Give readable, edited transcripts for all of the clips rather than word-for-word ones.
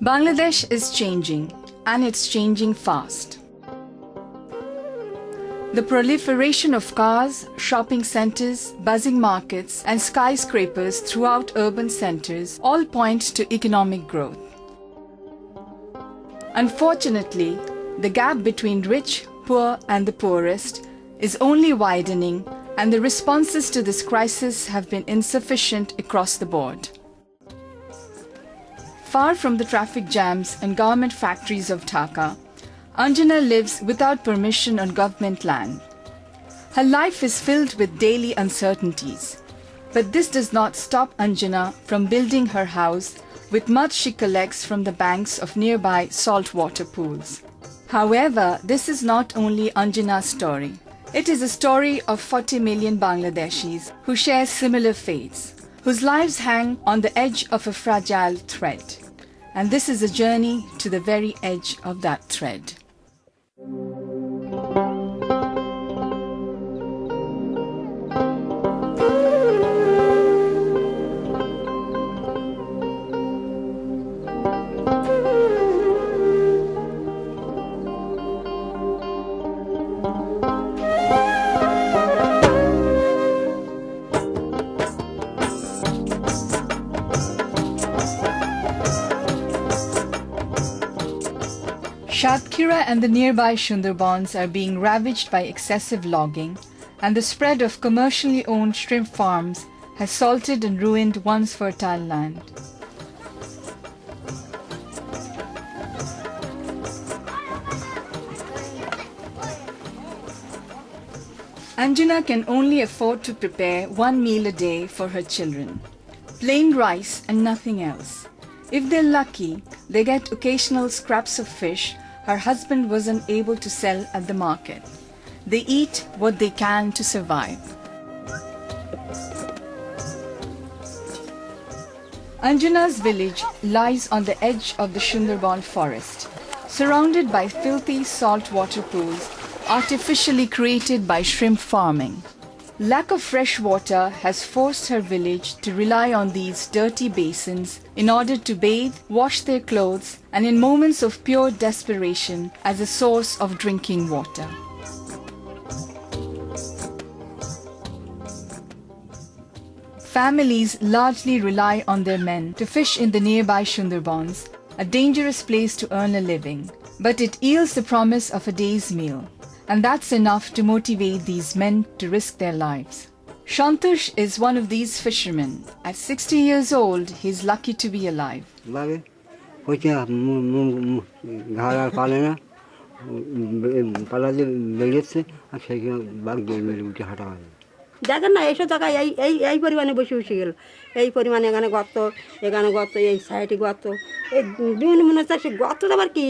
Bangladesh is changing, and it's changing fast. The proliferation of cars, shopping centers, buzzing markets, and skyscrapers throughout urban centers all point to economic growth. Unfortunately, the gap between rich, poor, and the poorest is only widening, and the responses to this crisis have been insufficient across the board. Far from the traffic jams and garment factories of Dhaka, Anjana lives without permission on government land. Her life is filled with daily uncertainties, but this does not stop Anjana from building her house with mud she collects from the banks of nearby saltwater pools. However, this is not only Anjana's story. It is a story of 40 million Bangladeshis who share similar fates, whose lives hang on the edge of a fragile thread. And this is a journey to the very edge of that thread. Shatkhira and the nearby Sundarbans are being ravaged by excessive logging, and the spread of commercially owned shrimp farms has salted and ruined once fertile land. Anjana can only afford to prepare one meal a day for her children. Plain rice and nothing else. If they're lucky, they get occasional scraps of fish her husband wasn't able to sell at the market. They eat what they can to survive. Anjana's village lies on the edge of the Sundarban forest, surrounded by filthy saltwater pools artificially created by shrimp farming. Lack of fresh water has forced her village to rely on these dirty basins in order to bathe, wash their clothes, and in moments of pure desperation as a source of drinking water. Families largely rely on their men to fish in the nearby Sundarbans, a dangerous place to earn a living, but it yields the promise of a day's meal. And that's enough to motivate these men to risk their lives. Shantush is one of these fishermen. At 60 years old, he is lucky to be alive. দেখেন না এইসব জায়গায় এই পরিমাণে বসে বসে গেল এই পরিমাণে এখানে গর্ত এই সাইডে গর্ত এই বিভিন্ন মনে হচ্ছে সে গর্ত আবার কি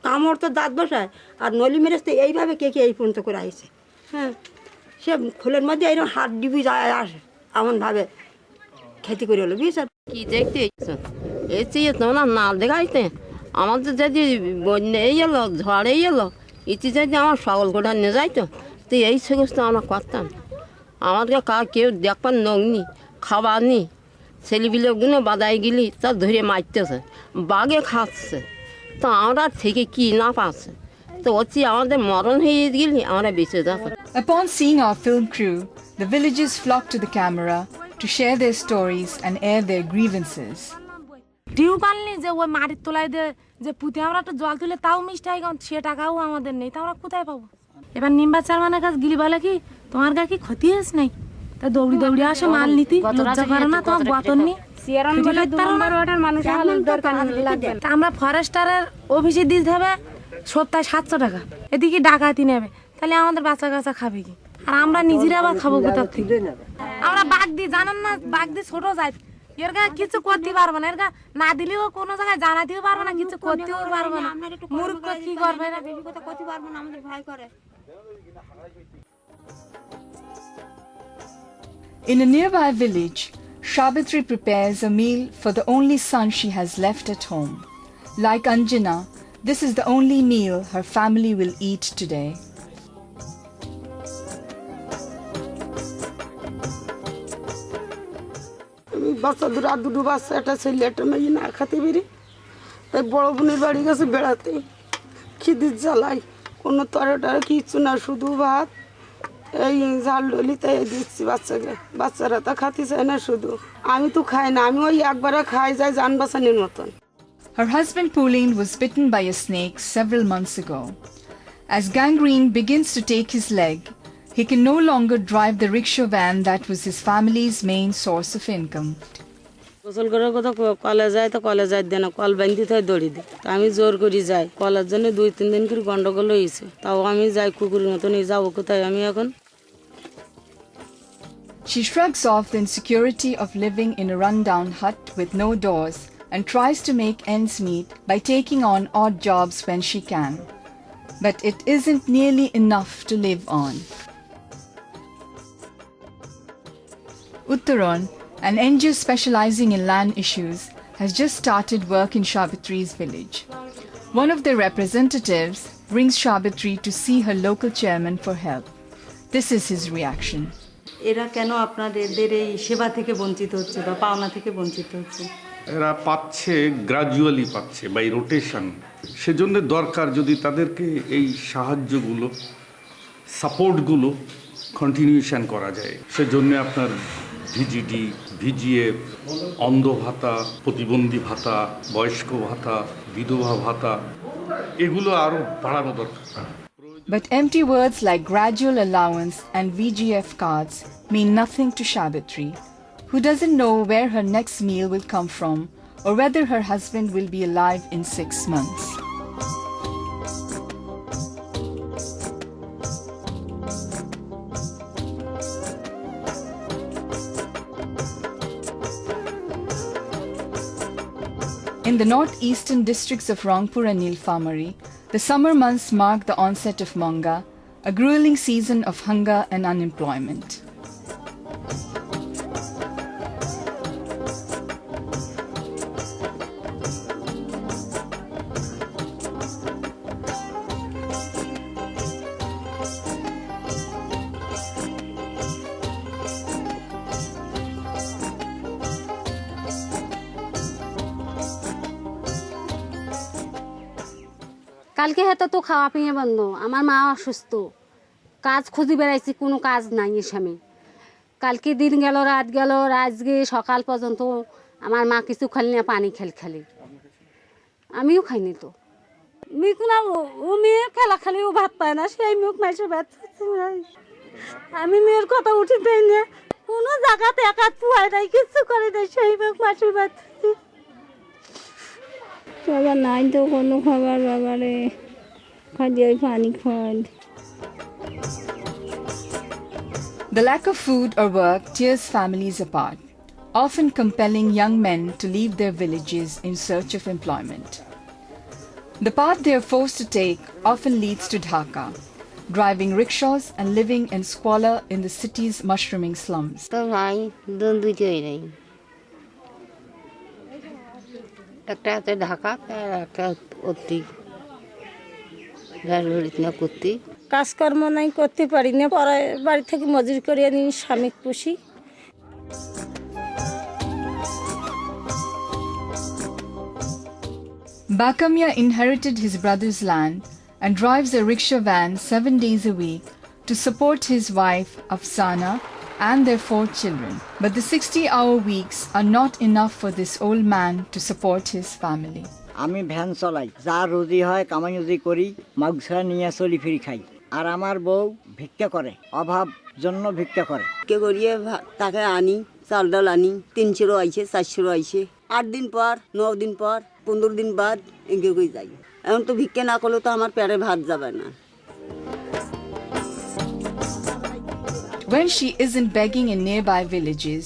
কামড় তো দাঁত বসায় আর নলি মেরেছে এইভাবে কে এই পর্যন্ত করে আসছে হ্যাঁ সে ফুলের মধ্যে এইরকম হাত ডিবি যায় আসে এমনভাবে খেতে করে হলো বুঝছেন কি দেখতে এই চেয়ে তোমরা না দেখাইতে আমাদের যদি বন্যাই এলো ঝড়েই এলো ইতি যদি আমার সকল গোটা নিয়ে যাইতো তো এই সমস্ত আমরা করতাম আমাদেরকে কেউ দেখবার নগ্নি খাবার নি ছেলেপিলেগুলো বাদায় গেলি তা ধরে মারতেছে বাঘে খাচ্ছে তো আমরা থেকে কি না পাচ্ছে তো হচ্ছে আমাদের মরণ হয়ে গেলে আমরা বেঁচে যাবো। Upon seeing our film crew, the villagers flock to the camera to share their stories and air their grievances. Tubewell যে ওই মাটির তলায় যে পুঁতে আমরা তো জল তুলে তাও মিষ্টি সে টাকাও আমাদের নেই তা আমরা কোথায় পাবো এবার নিম্বা চারমানের কাছে গিলি বলে কি তোমার গা কি ক্ষতি হয়েছে নাই তা দৌড়ি আসে মাল নীতি লজ্জা করে না তোমার বতন নি আমরা ফরেস্টারের অফিসে দিতে হবে সপ্তাহে 700 টাকা এদিকে ডাকাতি নেবে তাহলে আমাদের বাচ্চা কাচ্চা খাবে কি আর আমরা নিজেরা আবার খাবো কোথার থেকে আমরা বাঘ দিই জানেন না বাঘ দিয়ে ছোট যায় এর গা কিছু করতে পারবো না এর গা না দিলেও কোনো জায়গায় জানাতেও পারবো না কিছু করতেও পারবো না মূর্খ কি করবে না বেবি কথা করতে পারবো না আমাদের ভয় করে। In a nearby village, Shabitri prepares a meal for the only son she has left at home. Like Anjana, this is the only meal her family will eat today. বাচ্চা দুটো বাচ্চা একটা ছেলে একটা মেয়ে না খেতে পারি এই বড় বোনের বাড়ি গেছে বেড়াতে, খিদির জ্বালাই কোনো তরকারি কিছু না, শুধু ভাত এই ঝাল ডলিতে দিচ্ছি বাচ্চাকে। বাচ্চারা তা খাতে চায় না, শুধু আমি তো খাই না, আমি ওই একবারে খাই যাই জান বাঁচানোর মতন। Her husband Pauline was bitten by a snake several months ago. As gangrene begins to take his leg, he can no longer drive the rickshaw van that was his family's main source of income. গোসল করার কথা কলে যায়, তো কলে যাই দেয় না, কল বাঁধতে হয় দড়ি দিই। তা আমি জোর করি যাই, কলের জন্য 2-3 দিন করে গন্ডগোল হয়েছে, তাও আমি যাই কুকুরের মতন। যাবো কোথায় আমি এখন? She shrugs off the insecurity of living in a run-down hut with no doors and tries to make ends meet by taking on odd jobs when she can. But it isn't nearly enough to live on. Uttaran, an NGO specializing in land issues, has just started work in Shabitri's village. One of their representatives brings Shabitri to see her local chairman for help. This is his reaction. এরা কেন আপনাদের এই সেবা থেকে বঞ্চিত হচ্ছে বা পাওনা থেকে বঞ্চিত হচ্ছে? এরা পাচ্ছে, গ্রাজুয়ালি পাচ্ছে বাই রোটেশন। সেজন্য দরকার যদি তাদেরকে এই সাহায্যগুলো, সাপোর্টগুলো কন্টিনিউশন করা যায়। সেজন্য আপনার ভিজিডি, ভিজিএফ, অন্ধ ভাতা, প্রতিবন্ধী ভাতা, বয়স্ক ভাতা, বিধবা ভাতা, এগুলো আরও বাড়ানো দরকার। But empty words like gradual allowance and VGF cards mean nothing to Shabitri, who doesn't know where her next meal will come from or whether her husband will be alive in 6 months. In the northeastern districts of Rangpur and Nilphamari, the summer months mark the onset of Monga, a grueling season of hunger and unemployment. কালকে হয়তো তো খাওয়া পিঁয়ে বন্ধ, আমার মা অসুস্থ, কাজ খুঁজে বেড়াইছি, কোনো কাজ নাই স্বামী। কালকে দিন গেল, রাত গেল, আজকে সকাল পর্যন্ত আমার মা কিছু খালি না, পানি খালি আমিও খাইনি। তো মিকুনা ও মেয়ে খেলা খালি, ও ভাত পায় না, সেই মুখ মাইসে ভাত। আমি মেয়ের কথা উঠে দেয় না, কোনো জায়গাতে একাত পুয়ায় নাই, কিছু করে দেয়, সেই মুখ মাসে ভাত। বাবা নাই তো কোনো খাবার, বাবারে খালি পানি খাওয়াই। The lack of food or work tears families apart, often compelling young men to leave their villages in search of employment. The path they are forced to take often leads to Dhaka, driving rickshaws and living in squalor in the city's mushrooming slums. তো ভাই দুটোই নেই, একটা হাতে ঢাকা, একটা অতি করতে কাজকর্ম নাই, করতে পারি না, পরে বাড়ি থেকে মজুরি করে আনি, স্বামী পুষি। Bakamya inherited his brother's land and drives a rickshaw van 7 days a week to support his wife Afsana and their 4 children. But the 60-hour weeks are not enough for this old man to support his family. আমি van চলাই, যা রুজি হয় কামাই রুজি করি, মাগছা নিয়ে চলি ফিরি খাই। আর আমার বউ ভিক্ষা করে, অভাব জন্য ভিক্ষা করে। কে করিয়ে তাকে আনি, চাল ডাল আনি, 300 আইছে, 400 আইছে, 8 দিন পর, 9 দিন পর, 15 দিন বাদ এগিয়ে করে যাই। এখন তো ভিক্ষা না করলে তো আমার পেটে ভাত যাবে না। When she isn't begging in nearby villages,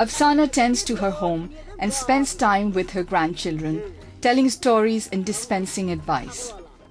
Afsana tends to her home and spends time with her grandchildren, telling stories and dispensing advice.